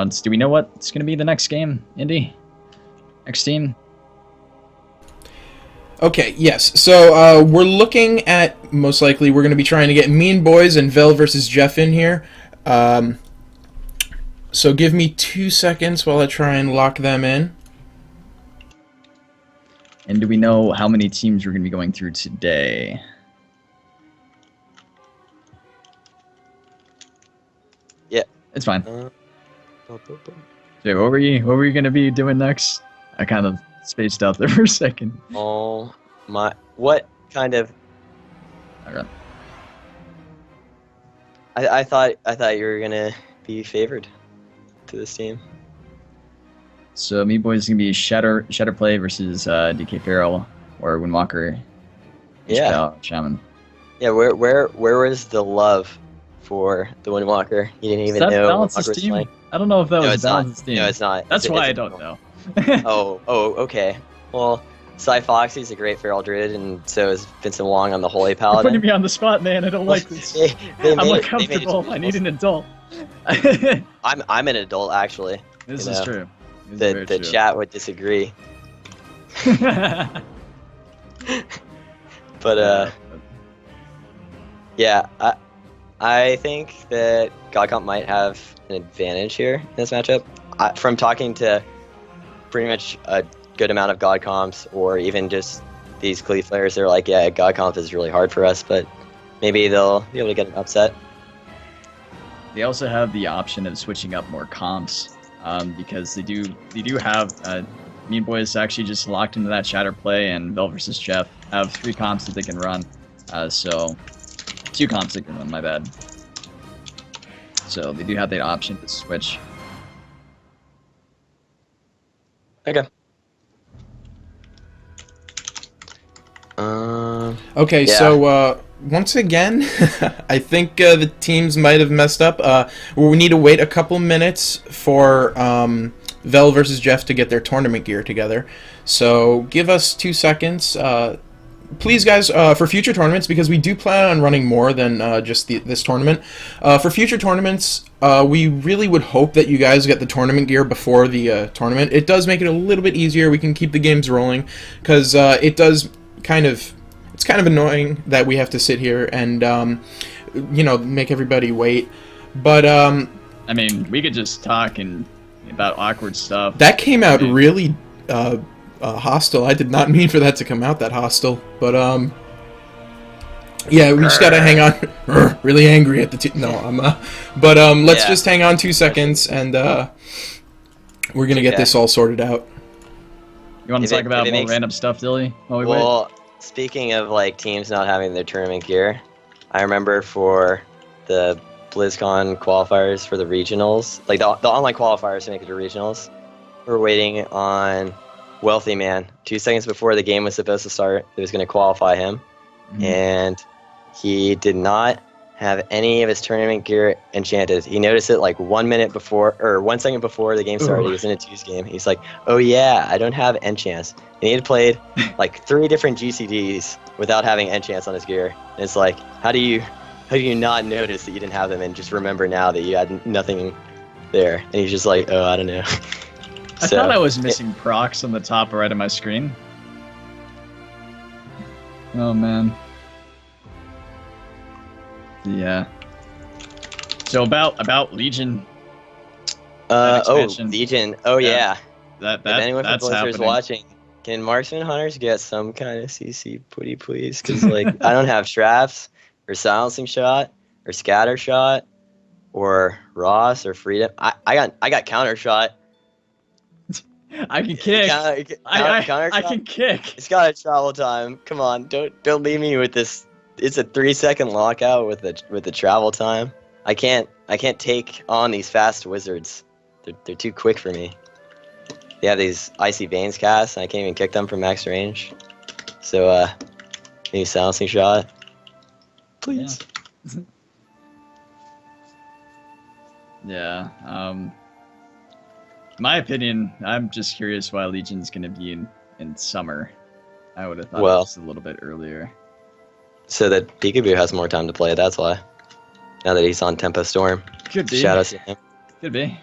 rounds. Do we know what's going to be the next game, Indy? Next team? Okay, yes. So we're looking at, most likely, we're going to be trying to get Mean Boys and Vel versus Jeff in here. So give me 2 seconds while I try and lock them in. And do we know how many teams we're going to be going through today? Yeah. It's fine. Boom. Jay, what were you going to be doing next? I kind of spaced out there for a second. Oh my! What kind of? Okay. I thought you were gonna be favored to this team. So me boys gonna be Shatter Play versus DK Farrell or Windwalker. Yeah. Shaman. Yeah. Where was the love for the Windwalker? You didn't even Is that know Balance's Windwalker was team? playing. I don't know if that No, was it's not. Balance's team. No, it's not. That's It's- why I it's- don't know. Oh, okay. Well, Cy Foxy's a great feral druid, and so is Vincent Wong on the Holy You're putting Paladin. me on the spot, man. I don't like this. They I'm made it- they made it uncomfortable. I need to an adult. I'm an adult actually. This You is know, true. This is The very true. chat would disagree, but yeah, I think that Godcomp might have an advantage here in this matchup. From talking to pretty much a good amount of Godcomps, or even just these Cleave players, they're like, yeah, Godcomp is really hard for us, but maybe they'll be able to get an upset. They also have the option of switching up more comps because they do have Mean Boys actually just locked into that Shatter Play, and Vel versus Jeff have 3 comps that they can run. So 2 comps they can run, my bad. So they do have that option to switch. Okay. Okay, Yeah. so once again, I think the teams might have messed up. We need to wait a couple minutes for Vel versus Jeff to get their tournament gear together. So give us 2 seconds. Please, guys, for future tournaments, because we do plan on running more than just this tournament. For future tournaments, we really would hope that you guys get the tournament gear before the tournament. It does make it a little bit easier. We can keep the games rolling, because it does it's kind of annoying that we have to sit here and make everybody wait. But I mean, we could just talk about awkward stuff. that came out really hostile. I did not mean for that to come out that hostile, but yeah, we just gotta hang on. Really angry at the let's Yeah. just hang on 2 seconds, and we're gonna get Okay. this all sorted out. You want to If talk it- about if it more makes- random stuff, Dilly? While we wait? Well, speaking of like teams not having their tournament gear, I remember for the BlizzCon qualifiers for the regionals, like the online qualifiers to make it to regionals, we're waiting on Wealthy Man. 2 seconds before the game was supposed to start, it was going to qualify him, and he did not have any of his tournament gear enchanted. He noticed it like 1 minute before, or 1 second before the game started. Ooh. He was in a twos game. He's like, "Oh yeah, I don't have enchants." And he had played like 3 different GCDs without having enchants on his gear. And it's like, how do you not notice that you didn't have them and just remember now that you had nothing there? And he's just like, "Oh, I don't know." I thought I was missing procs on the top right of my screen. Oh man. Yeah. So about Legion. Expansion. Legion. Oh Yeah. yeah. If If anyone from that's Blizzard's happening. watching, can Marksman Hunters get some kind of CC putty, please? Because like I don't have traps or silencing shot or scatter shot or Ross or freedom. I got counter shot. I can kick. I Counter shot. can kick. It's got a travel time. Come on, don't leave me with this. It's a 3-second lockout with the travel time. I can't take on these fast wizards. They're too quick for me. They have these icy veins casts, and I can't even kick them from max range. So maybe silencing shot, please. Yeah. My opinion, I'm just curious why Legion's gonna be in summer. I would have thought Well- it was a little bit earlier. So that Peekaboo has more time to play. That's why. Now that he's on Tempo Storm. Could be. Shout out to him. Could be.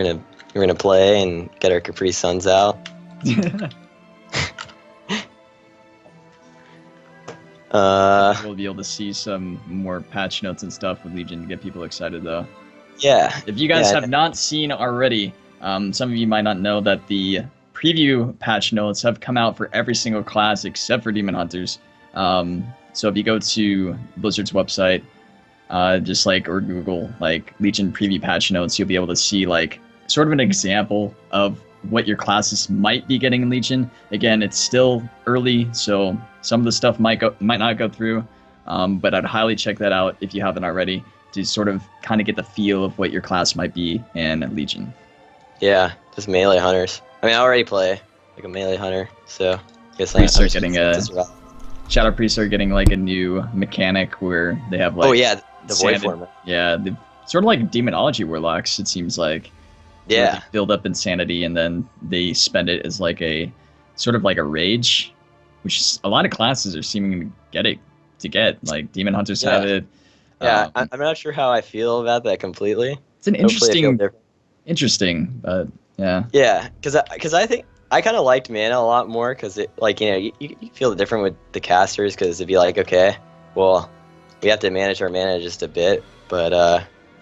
we're gonna play and get our Capri Suns out. We'll be able to see some more patch notes and stuff with Legion to get people excited, though. Yeah. If you guys Yeah. have not seen already, some of you might not know that the preview patch notes have come out for every single class except for Demon Hunters. So if you go to Blizzard's website, just like, or Google like Legion preview patch notes, you'll be able to see like sort of an example of what your classes might be getting in Legion. Again, it's still early, so some of the stuff might not go through, but I'd highly check that out if you haven't already, to sort of kind of get the feel of what your class might be in Legion. Yeah, just melee hunters. I mean, I already play like a melee hunter, so I guess Priests I'm are getting Shadow Priests are getting like a new mechanic where they have like... oh yeah, the void sanded- former. Yeah, sort of like Demonology Warlocks, it seems like. Where Yeah, they build up insanity and then they spend it as like a sort of like a rage, which is, a lot of classes are seeming to get. Like Demon Hunters have it. yeah. Um, I'm not sure how I feel about that completely. it's an Hopefully I feel different. interesting, but yeah. Yeah, because I think I kind of liked mana a lot more because it, like, you know, you feel different with the casters, because it'd be like, okay, well, we have to manage our mana just a bit, but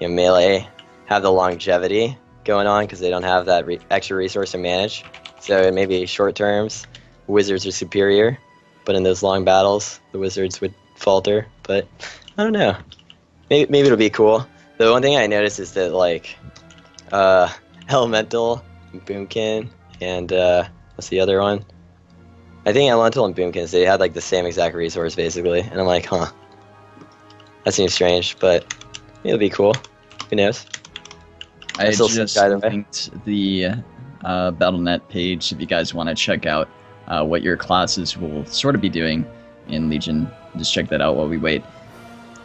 you know, melee have the longevity going on because they don't have that extra resource to manage. So maybe short terms, wizards are superior, but in those long battles, the wizards would falter. But I don't know. Maybe it'll be cool. The one thing I noticed is that like Elemental, Boomkin, and what's the other one? I think Elemental and Boomkin, they had like the same exact resource basically, and I'm like, huh, that seems strange, but maybe it'll be cool. Who knows? I still just think either way. linked the Battle.net page if you guys want to check out what your classes will sort of be doing in Legion. Just check that out while we wait.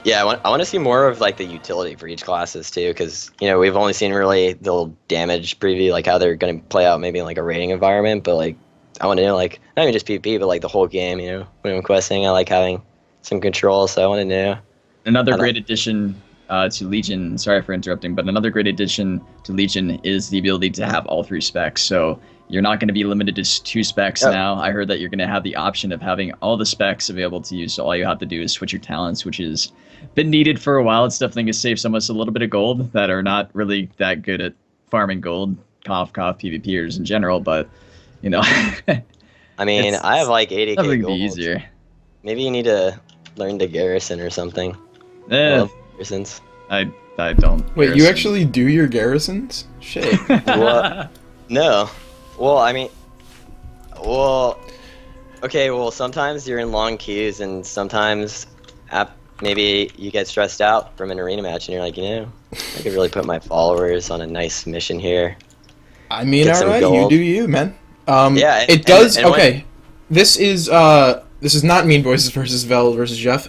Yeah, I want to see more of like the utility for each classes too, because you know we've only seen really the little damage preview, like how they're going to play out maybe in like a raiding environment. But like I want to know like not even just PvP, but like the whole game. You know, when I'm questing, I like having some control, so I want to know. Another I great addition to Legion, sorry for interrupting, but another great addition to Legion is the ability to have all 3 specs. So you're not going to be limited to 2 specs now. I heard that you're going to have the option of having all the specs available to you, so all you have to do is switch your talents, which has been needed for a while. It's definitely going to save some of us a little bit of gold that are not really that good at farming gold, cough, PvPers in general, but, you know. I mean, I have like 80k Definitely gold. be easier. Maybe you need to learn to garrison or something. I Eh, love garrisons. I don't. Wait, you garrison. actually do your garrisons? Shit. What? No. Well, I mean, well, okay. Well, sometimes you're in long queues, and sometimes maybe you get stressed out from an arena match, and you're like, you know, I could really put my followers on a nice mission here. I mean, Get some alright, you gold. do you, man. Yeah, it does. and when- Okay, this is not Mean Boys versus Vel versus Jeff.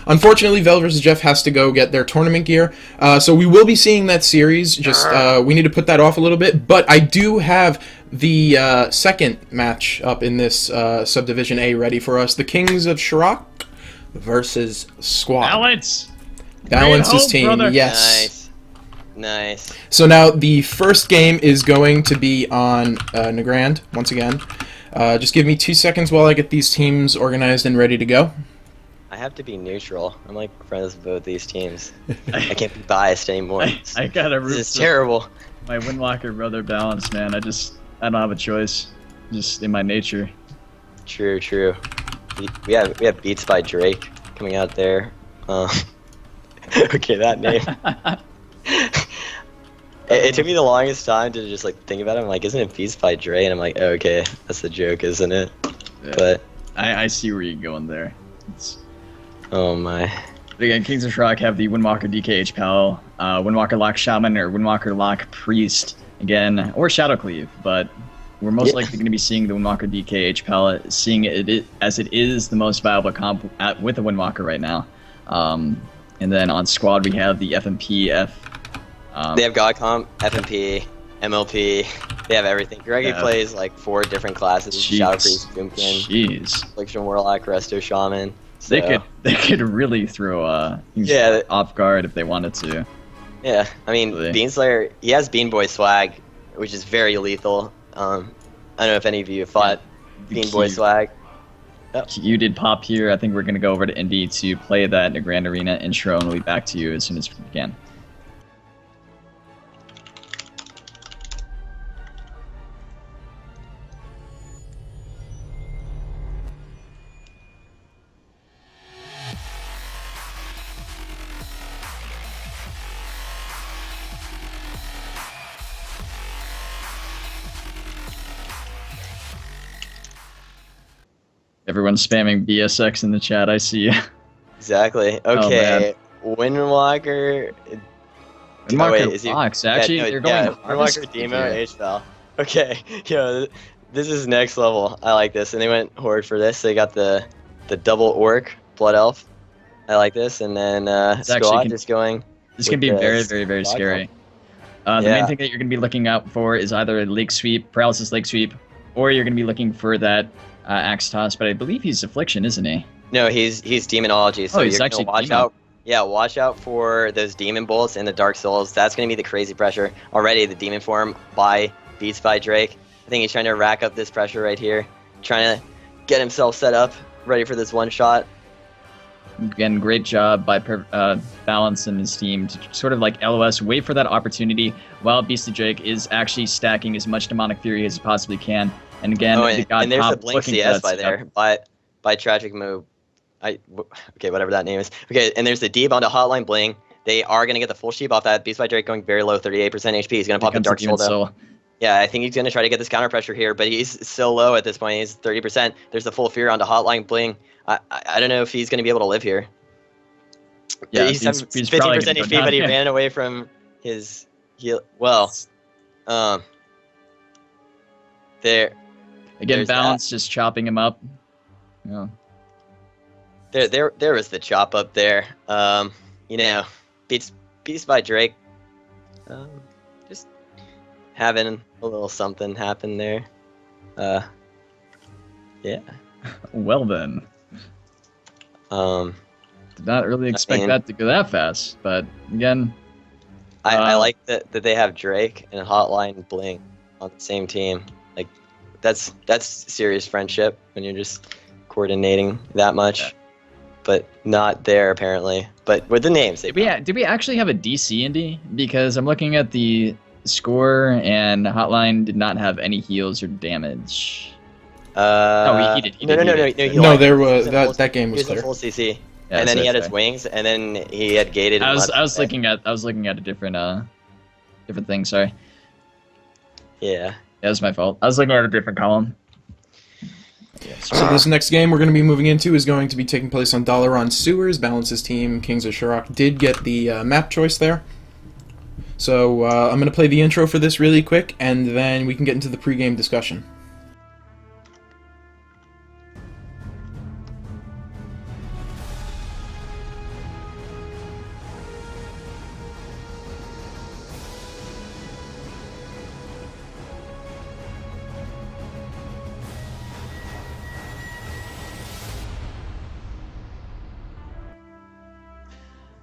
Unfortunately, Vel versus Jeff has to go get their tournament gear. So we will be seeing that series. Just we need to put that off a little bit. But I do have the second match up in this Subdivision A ready for us: the Kings of Shirok versus Squad. Balance! Balance's hope, team, brother. yes. Nice. So now the first game is going to be on Nagrand once again. Just give me 2 seconds while I get these teams organized and ready to go. I have to be neutral. I'm like friends with both these teams. I can't be biased anymore. I gotta root This is for terrible. my Windwalker brother Balance, man. I don't have a choice. Just in my nature. True. We have Beats by Drake coming out there. Okay, that name. It took me the longest time to just like think about it. I'm like, isn't it Beats by Dre? And I'm like, oh, okay, that's the joke, isn't it? Yeah. But I see where you're going there. oh my. But again, Kings of Shrock have the Windwalker DKH Pal, Windwalker Lock Shaman, or Windwalker Lock Priest, again, or Shadowcleave, but we're most likely going to be seeing the Windwalker DKH Pal, seeing it as it is the most viable comp with the Windwalker right now. And then on Squad, we have the FMP F. They have God Comp, FMP, MLP. They have everything. Greggy Yeah. plays like 4 different classes: Shadow Priest, Boomkin, Jeez. Affliction Warlock, Resto Shaman. So, They could really throw things Yeah. off guard if they wanted to. Yeah, I mean, Really? Beanslayer, he has Bean Boy swag, which is very lethal. I don't know if any of you have fought The Bean Boy Q- swag. You did pop here. I think we're going to go over to Indy to play that in the Grand Arena intro, and we'll be back to you as soon as we can. Everyone's spamming BSX in the chat. I see. Exactly. Oh, Okay, Windwalker. Windwalker wait, is he- Fox. Actually, no, they're going Windwalker hard Demo here. H-Val. Okay, yo, this is next level. I like this, and they went horde for this. They got the double orc blood elf. I like this, and then It's actually squad con- just going. This can with be the very, very, very squad scary. comp. The main Yeah. thing that you're going to be looking out for is either a leg sweep, paralysis leg sweep, or you're going to be looking for that axe toss. But I believe he's affliction, isn't he? No, he's demonology. So Oh, he's you're gonna actually watch demon. out. Yeah, watch out for those demon bolts and the dark souls. That's gonna be the crazy pressure. Already the demon form by Beats by Drake. I think he's trying to rack up this pressure right here, trying to get himself set up, ready for this one shot. Again, great job by Balance and his team to sort of like LOS, wait for that opportunity while Beast of Drake is actually stacking as much demonic fury as he possibly can. And again, Oh, the God and there's Pop the Blink looking for CS that by setup. there, by Tragic Move. Okay, whatever that name is. Okay, and there's the Deep onto Hotline Bling. They are gonna get the full sheep off that. Beast by Drake going very low, 38% HP. He's gonna Here pop the comes Dark Demon Soul though. Soul. Yeah, I think he's going to try to get this counter pressure here, but he's so low at this point. He's 30%. There's the full fear onto Hotline Bling. I don't know if he's going to be able to live here. Yeah, he's he's 15% probably gonna go HP, down but he here. ran away from his heal. Well, there, Again, there's Balance just chopping him up. Yeah. there was the chop up there. You know, Beats by Drake. Just having a little something happen there. Yeah. Well then, did not really expect mean- that to go that fast. But again, I like that they have Drake and Hotline Bling on the same team. Like that's serious friendship when you're just coordinating that much. Yeah. But not there apparently. But with the names, they did we actually have a DC Indy? Because I'm looking at the score and Hotline did not have any heals or damage. he did, he no, did, no, he no, did. no, he No, lied. there He was in full- that game he was was in clear. full CC, Yeah, and then so he had his sorry. wings, and then he had gated. I and was left. looking at a different different thing. Sorry, Yeah. that was my fault. I was looking at a different column. So this next game we're going to be moving into is going to be taking place on Dalaran Sewers. Balance's team, Kings of Shirok, did get the map choice there. So I'm going to play the intro for this really quick, and then we can get into the pregame discussion.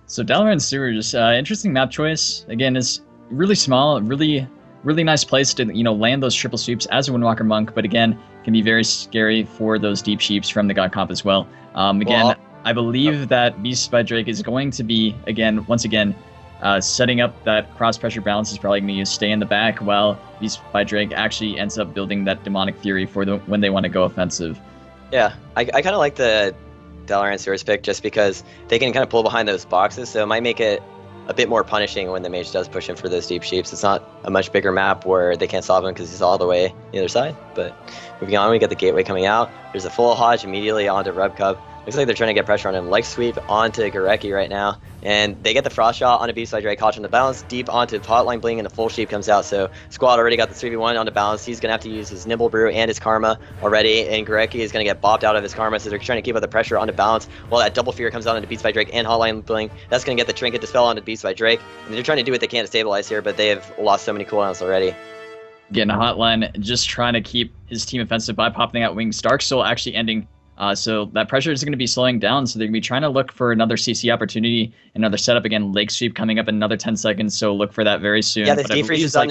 So Dalaran Sewers, interesting map choice. Again, is really small, really nice place to land those triple sweeps as a Windwalker Monk. But again, can be very scary for those deep sheeps from the God Comp as well. Again, I believe that Beast by Drake is going to be once again setting up that cross pressure balance. Is probably going to stay in the back while Beast by Drake actually ends up building that demonic fury for when they want to go offensive. Yeah, I kind of like the Dalaran Sewers pick just because they can kind of pull behind those boxes, so it might make it a bit more punishing when the mage does push in for those deep sheeps. It's not a much bigger map where they can't solve him because he's all the way the other side. But moving on, we get the gateway coming out. There's a full Hodge immediately onto Rubcub. Looks like they're trying to get pressure on him. Leg sweep onto Gorecki right now. And they get the frost shot onto Beast by Drake. Hodge on the balance, deep onto Hotline Bling, and the full sheep comes out. So Squad already got the 3v1 onto balance. He's going to have to use his Nimble Brew and his Karma already. And Gorecki is going to get bopped out of his Karma. So they're trying to keep up the pressure onto balance while that double fear comes out into Beast by Drake and Hotline Bling. That's going to get the Trinket Dispel onto Beast by Drake. And they're trying to do what they can to stabilize here, but they have lost so many cooldowns already. Again, Hotline just trying to keep his team offensive by popping out wings. Dark Soul actually ending So that pressure is going to be slowing down. So they're going to be trying to look for another CC opportunity, another setup again. Lake sweep coming up in another 10 seconds. So look for that very soon. Yeah, this But I defreeze believe, is up now.